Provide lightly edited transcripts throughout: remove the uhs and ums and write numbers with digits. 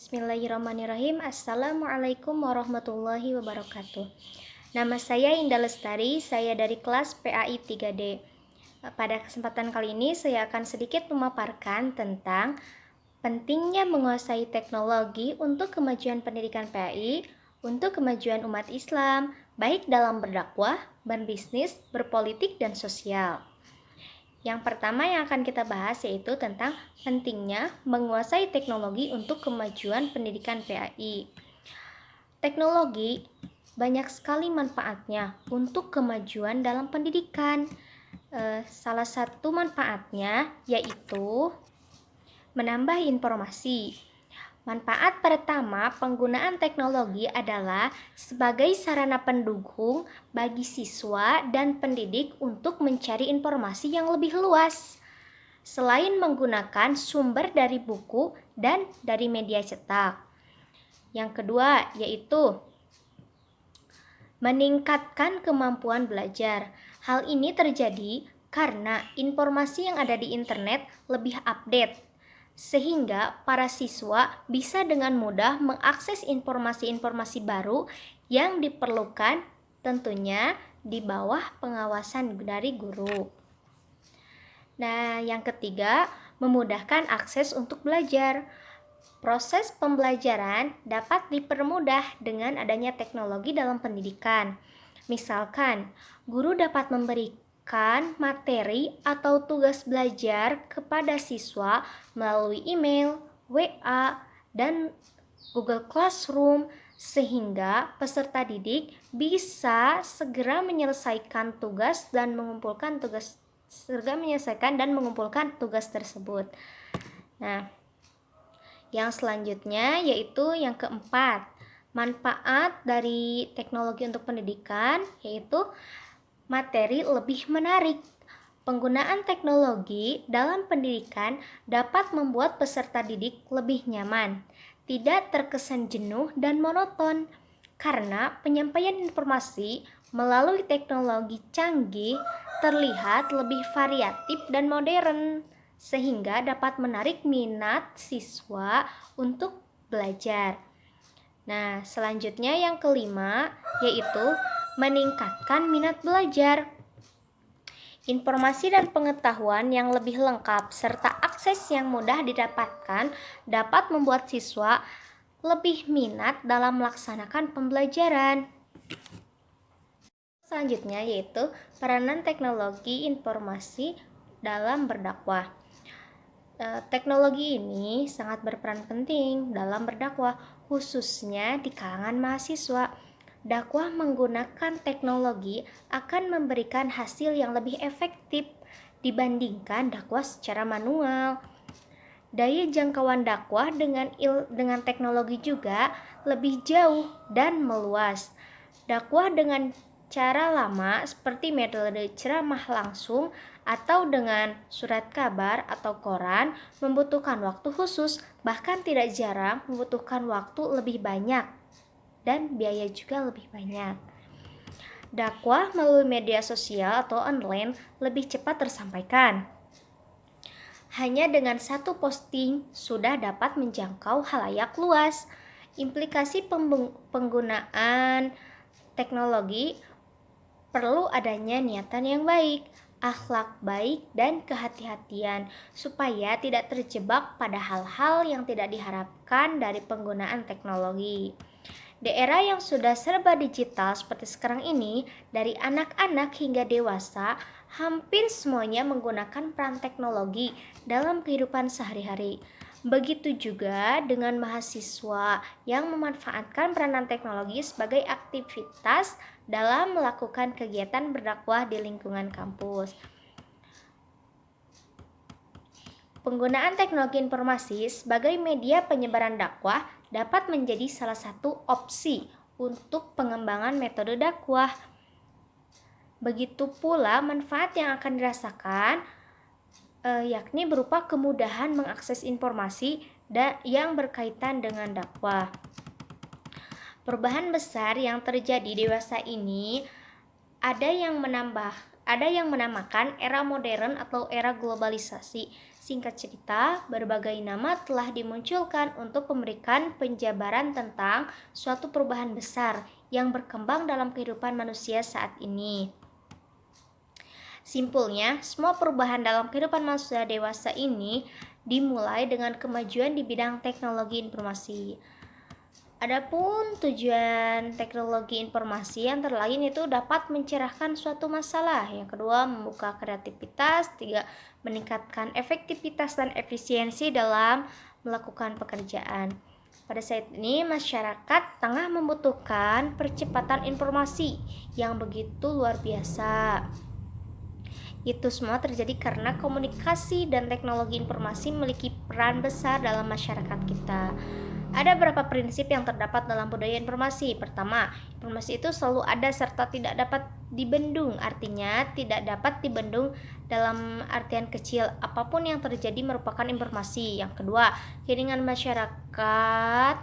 Bismillahirrahmanirrahim. Assalamualaikum warahmatullahi wabarakatuh. Nama saya Indah Lestari, saya dari kelas PAI 3D. Pada kesempatan kali ini saya akan sedikit memaparkan tentang pentingnya menguasai teknologi untuk kemajuan pendidikan PAI, untuk kemajuan umat Islam, baik dalam berdakwah, berbisnis, berpolitik, dan sosial. Yang pertama yang akan kita bahas yaitu tentang pentingnya menguasai teknologi untuk kemajuan pendidikan PAI. Teknologi banyak sekali manfaatnya untuk kemajuan dalam pendidikan. Salah satu manfaatnya yaitu menambah informasi. Manfaat pertama penggunaan teknologi adalah sebagai sarana pendukung bagi siswa dan pendidik untuk mencari informasi yang lebih luas. Selain menggunakan sumber dari buku dan dari media cetak. Yang kedua yaitu meningkatkan kemampuan belajar. Hal ini terjadi karena informasi yang ada di internet lebih update, sehingga para siswa bisa dengan mudah mengakses informasi-informasi baru yang diperlukan, tentunya di bawah pengawasan dari guru. Nah, yang ketiga, memudahkan akses untuk belajar. Proses pembelajaran dapat dipermudah dengan adanya teknologi dalam pendidikan. Misalkan, guru dapat memberikan materi atau tugas belajar kepada siswa melalui email, WA, dan Google Classroom sehingga peserta didik bisa segera menyelesaikan tugas dan mengumpulkan tugas tersebut. Nah, yang selanjutnya yaitu yang keempat, manfaat dari teknologi untuk pendidikan yaitu materi lebih menarik. Penggunaan teknologi dalam pendidikan dapat membuat peserta didik lebih nyaman, tidak terkesan jenuh dan monoton, karena penyampaian informasi melalui teknologi canggih terlihat lebih variatif dan modern, sehingga dapat menarik minat siswa untuk belajar. Nah, selanjutnya yang kelima yaitu meningkatkan minat belajar. Informasi dan pengetahuan yang lebih lengkap serta akses yang mudah didapatkan dapat membuat siswa lebih minat dalam melaksanakan pembelajaran. Selanjutnya yaitu peranan teknologi informasi dalam berdakwah. Teknologi ini sangat berperan penting dalam berdakwah, khususnya di kalangan mahasiswa. Dakwah menggunakan teknologi akan memberikan hasil yang lebih efektif dibandingkan dakwah secara manual. Daya jangkauan dakwah dengan teknologi juga lebih jauh dan meluas. Dakwah dengan cara lama seperti metode ceramah langsung atau dengan surat kabar atau koran membutuhkan waktu khusus, bahkan tidak jarang membutuhkan waktu lebih banyak dan biaya juga lebih banyak. Dakwah melalui media sosial atau online lebih cepat tersampaikan. Hanya dengan satu posting sudah dapat menjangkau halayak luas. Implikasi penggunaan teknologi perlu adanya niatan yang baik, akhlak baik, dan kehati-hatian supaya tidak terjebak pada hal-hal yang tidak diharapkan dari penggunaan teknologi. Di era yang sudah serba digital seperti sekarang ini, dari anak-anak hingga dewasa, hampir semuanya menggunakan peran teknologi dalam kehidupan sehari-hari. Begitu juga dengan mahasiswa yang memanfaatkan peranan teknologi sebagai aktivitas dalam melakukan kegiatan berdakwah di lingkungan kampus. Penggunaan teknologi informasi sebagai media penyebaran dakwah dapat menjadi salah satu opsi untuk pengembangan metode dakwah. Begitu pula manfaat yang akan dirasakan yakni berupa kemudahan mengakses informasi yang berkaitan dengan dakwah. Perubahan besar yang terjadi di masa ini ada yang menamakan era modern atau era globalisasi, Singkat cerita, berbagai nama telah dimunculkan untuk memberikan penjabaran tentang suatu perubahan besar yang berkembang dalam kehidupan manusia saat ini. Simpulnya, semua perubahan dalam kehidupan manusia dewasa ini dimulai dengan kemajuan di bidang teknologi informasi. Adapun tujuan teknologi informasi yang lain itu dapat mencerahkan suatu masalah. Yang kedua, membuka kreativitas. Tiga, meningkatkan efektivitas dan efisiensi dalam melakukan pekerjaan. Pada saat ini, masyarakat tengah membutuhkan percepatan informasi yang begitu luar biasa. Itu semua terjadi karena komunikasi dan teknologi informasi memiliki peran besar dalam masyarakat kita. Ada beberapa prinsip yang terdapat dalam budaya informasi. Pertama, informasi itu selalu ada serta tidak dapat dibendung. Artinya, tidak dapat dibendung dalam artian kecil. Apapun yang terjadi merupakan informasi. Yang kedua, keinginan masyarakat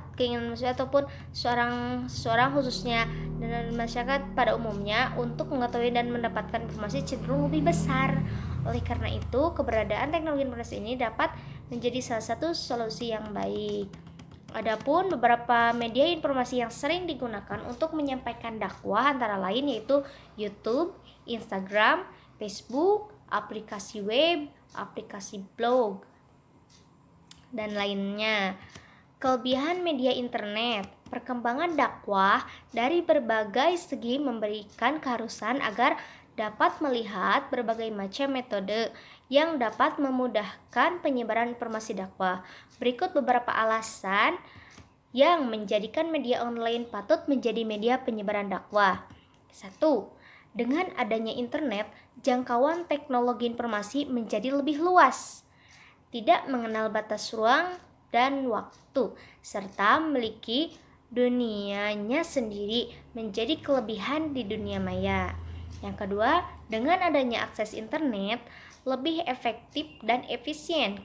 ataupun seorang khususnya dan masyarakat pada umumnya untuk mengetahui dan mendapatkan informasi cenderung lebih besar. Oleh karena itu, keberadaan teknologi informasi ini dapat menjadi salah satu solusi yang baik. Adapun beberapa media informasi yang sering digunakan untuk menyampaikan dakwah antara lain yaitu YouTube, Instagram, Facebook, aplikasi web, aplikasi blog, dan lainnya. Kelebihan media internet, perkembangan dakwah dari berbagai segi memberikan keharusan agar dapat melihat berbagai macam metode yang dapat memudahkan penyebaran informasi dakwah. Berikut beberapa alasan yang menjadikan media online patut menjadi media penyebaran dakwah. 1. Dengan adanya internet, jangkauan teknologi informasi menjadi lebih luas, tidak mengenal batas ruang dan waktu, serta memiliki dunianya sendiri menjadi kelebihan di dunia maya. Yang kedua, dengan adanya akses internet lebih efektif dan efisien